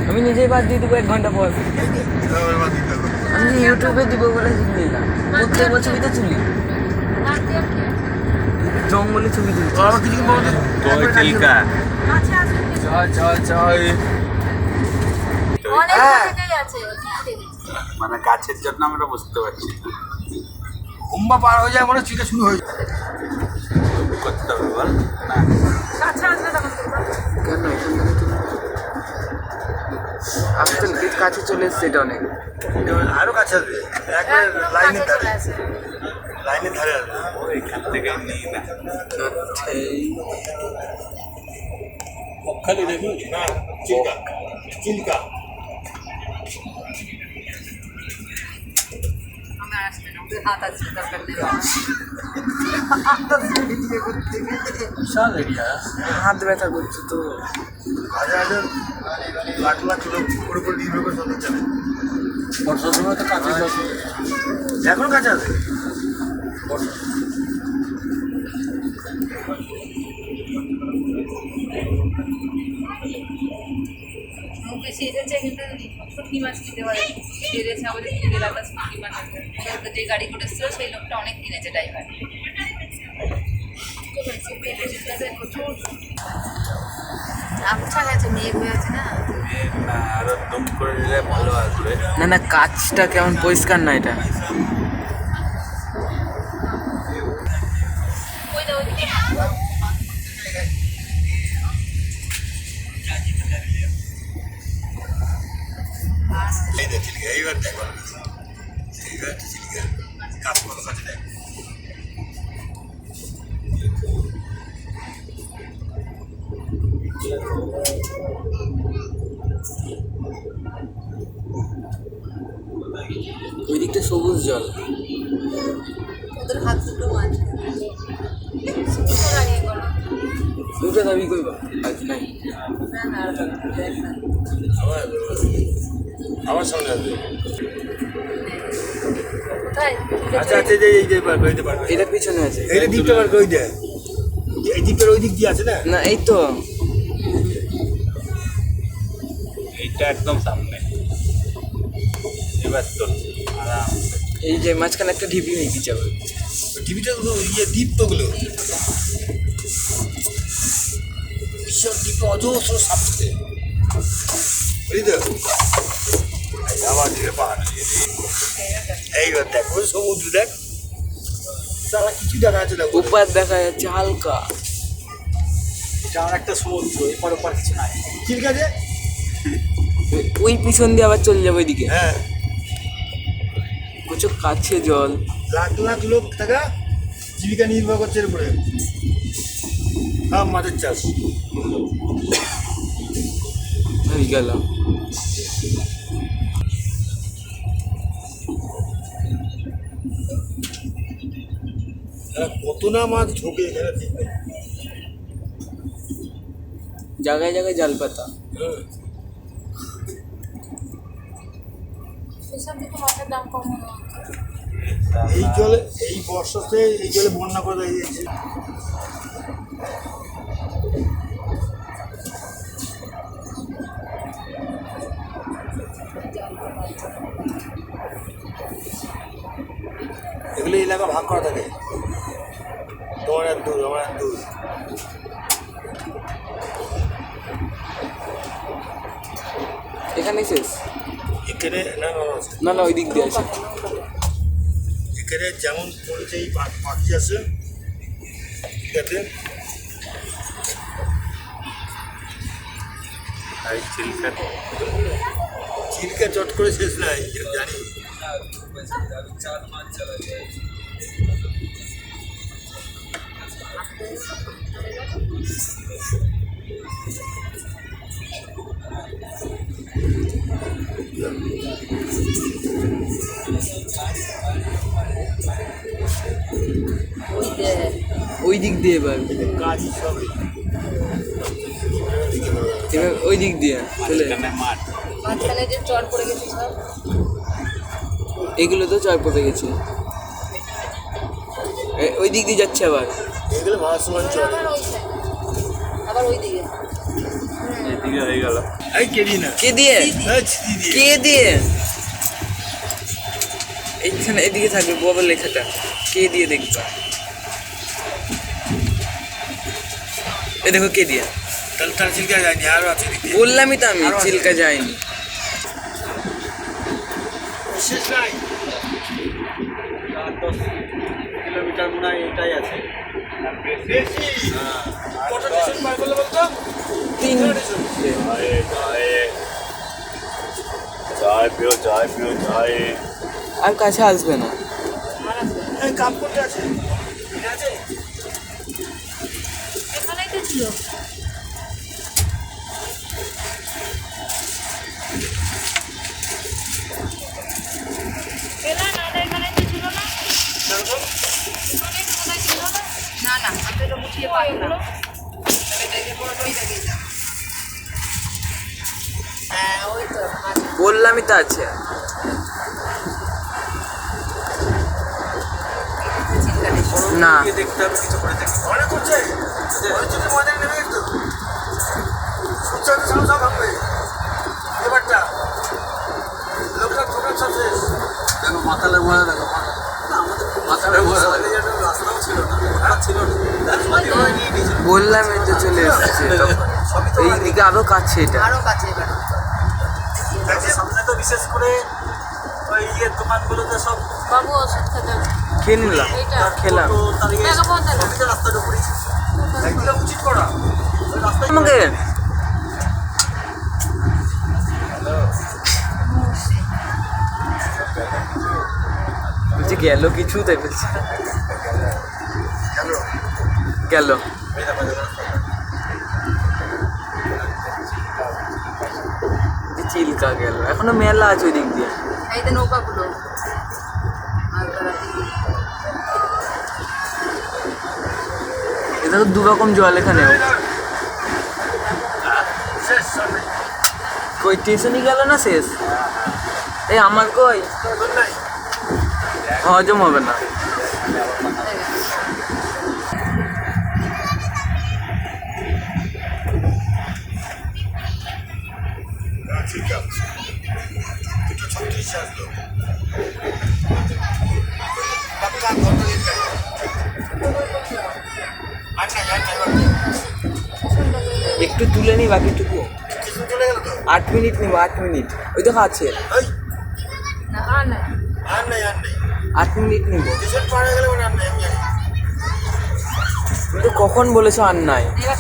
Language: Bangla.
আমি নিজেই বাদ দিয়ে দেবো 1 ঘন্টা পর। আমি ইউটিউবে দিব বলে নিলাম। প্রত্যেক ছবি তো তুলি, জঙ্গলে ছবি তুলি। মানে গাছের জন্য আমরা বুঝতে পারছি হুম্বা পার হয়ে যায় মানে চিটা শুরু হয়ে যায়। করতে হবে বল না কেন আসতেন কি কাছে চলে এসছে, এটা অনেক আরো কাছে আসবে, একবার লাইনের ধারে আসবে। এখান থেকে নিই না খালি দেখুন না, চিল্কা চিল্কা বিশাল এরিয়া, হাত ব্যথা করছে তো। হাজার হাজার লাখ লাখ লোক উপর নির্ভর করে চলতে যাবে। বর্ষার সময় তো কাছে এখনো কাছে আছে। বেশি এসেছে কিন্তু শুটকি মাছ কিনতে পারে, বেড়েছে আমাদের কিনে রাখা শুটকি মাছ। যে গাড়ি করে এসেছিল সেই লোকটা অনেক কিনেছে ড্রাইভার। প্রচুর আবছা গেছে, মেঘ হয়েছে না, আরো দম করে দিলে ভালো আসবে। না না, কাজটা কেমন পরিষ্কার না এটা। ওই দাও এইবার দেখো এইবার চিলিকা কাজ করার কাছে দেখ। ওই দিকটা সবুজ জল। ওদের হাত দুটো মাছ দাঁড়িয়ে করো দুটো দাবি করবা আজ নাই। না দেখ না আমার সামনে আসবে। কোথায় আচ্ছা আচ্ছা, এই যে পারবে, এই যে পারবে, এটা পিছনে আছে। এইটা দ্বীপটা পারবে, ওই দেখ এই দ্বীপের ওই দিক দিয়ে আছে না। না এই তো এইটা একদম সামনে। এবার তো আরাম এই যে মাঝখানে একটা ঢিপি নেই কি যাবে। টিভিটা ইয়ে দ্বীপ তো গুলো বিশাল দ্বীপে অজস্র সাপ থাকে, বুঝলি তো। আবার দিকে পাহাড় এইবার দেখ ওই সমুদ্র দেখ, তারা কিছু দেখা যাচ্ছে না। উপর দেখা যাচ্ছে হালকা। এটা আর একটা সমুদ্র, এপার ওপার কিছু নাই। ঠিক আছে, ওই পিছন দিয়ে আবার চলে যাবে ওইদিকে। হ্যাঁ প্রচুর কাছে জল। লাখ লাখ লোক থাকা জীবিকা নির্বাহ করছে এর উপরে। হ্যাঁ, মাছের চাষ। হয়ে গেল। কত না মাছ ঢোকে এখানে, ঠিক নেই। জায়গায় জায়গায় জাল পাতা। হ্যাঁ, সেসব দিকে মাছের দাম কম মনে হচ্ছে। এই জলে এই বর্ষাতে এই জলে বন্যা করে দিয়েছে। এগুলো এলাকা ভাগ করা থাকে, তোমার এক দূর আমার এক দূর। এখানে শেষ এখানে না না না, না না ওই দিক দিয়ে আছে। এখানে যেমন পড়েছে এই পাখি আছে, ঠিক আছে। এই চিলকা চিলকা চট করে শেষ নাই, জানি। ওই দিক দিয়ে এবার কাজই সব এবার ওই দিক দিয়ে চলে এখানে মাঠ। মাঝখানে যে চর পড়ে গেছে সব, এগুলো তো চয় পড়ে গেছে। ওই দিক দিয়ে যাচ্ছে আবার। এগুলো ভাসমান চলে। আবার ওই দিকে এদিকে হয়ে গেল। এই কেডি না কে দিয়ে এই ছিদি দিয়ে কে দিয়ে এইখানে এদিকে থাকবে বাবার লেখাটা কে দিয়ে দেখবা এ দেখো কে দিয়ে তাহলে তার চিলকা যায়নি আরো আছে দেখি বললামই তো আমি আরো আছে। চিল্কা যায়নি শেষ নাই 10 কিলোমিটার মনে হয় এটাই আছে। বেশি কত ডিসেন্ট পার করলে বলতো 3 জয় প্রিয় জয় প্রিয় জয়। আর কাছে আসবে না এই কাপ করতে আছে ঠিক আছে এখানেই তো ছিল এলা না এটা এখানেই তো ছিল না এখানেই তো কোথায় ছিল না না না আমি তো গুছিয়ে পাই না দেখে পুরোটাই দেখে যা হ্যাঁ ওই তো বললামই তো আছে না দেখতে হবে কিছু করে দেখি মনে করছে ওই যদি মনে নেমে একটু সূর্য সমস্যা ভাববে এবারটা লোকটা ঠোকার সব শেষ দেখো মাথালে মনে দেখো মাথালে মনে রাস্তাও ছিল না ছিল না বললামই তো চলে এসেছে এইদিকে আরো কাছে এটা আরো কাছে এবার সামনে তো বিশেষ করে ওই ইয়ের দোকানগুলোতে সব বাবু ওষুধ খেতে হবে। খেয়ে নিলাম এইটা খেলাম টাকা পৌঁছে না রাস্তাটা পড়েছে একদিকে উচিত করা ওই রাস্তায় আমাকে বলছি গেল কিছু তাই বলছি গেল চিল্কা গেল এখনো মেলা আছে ওই দিক দিয়ে এই যে নৌকাগুলো এটা তো দু রকম জল এখানে শেষ সামনে কই স্টেশনই গেল না শেষ এই আমার কই নাই হজম হবে না ঠিক আছে দুটো 36 আসলো পাক্কা ঘন্টা দিতে আচ্ছা একটু তুলে নি বাকিটুকু কিছু চলে গেল তো 8 মিনিট নিব 8 মিনিট ওই দেখো আছে এই না আর না আর নাই 8 মিনিট নিব ডিসেন্ট পার হয়ে গেলে মানে আর নাই আমি জানি কিন্তু কখন বলেছো আর নাই এবার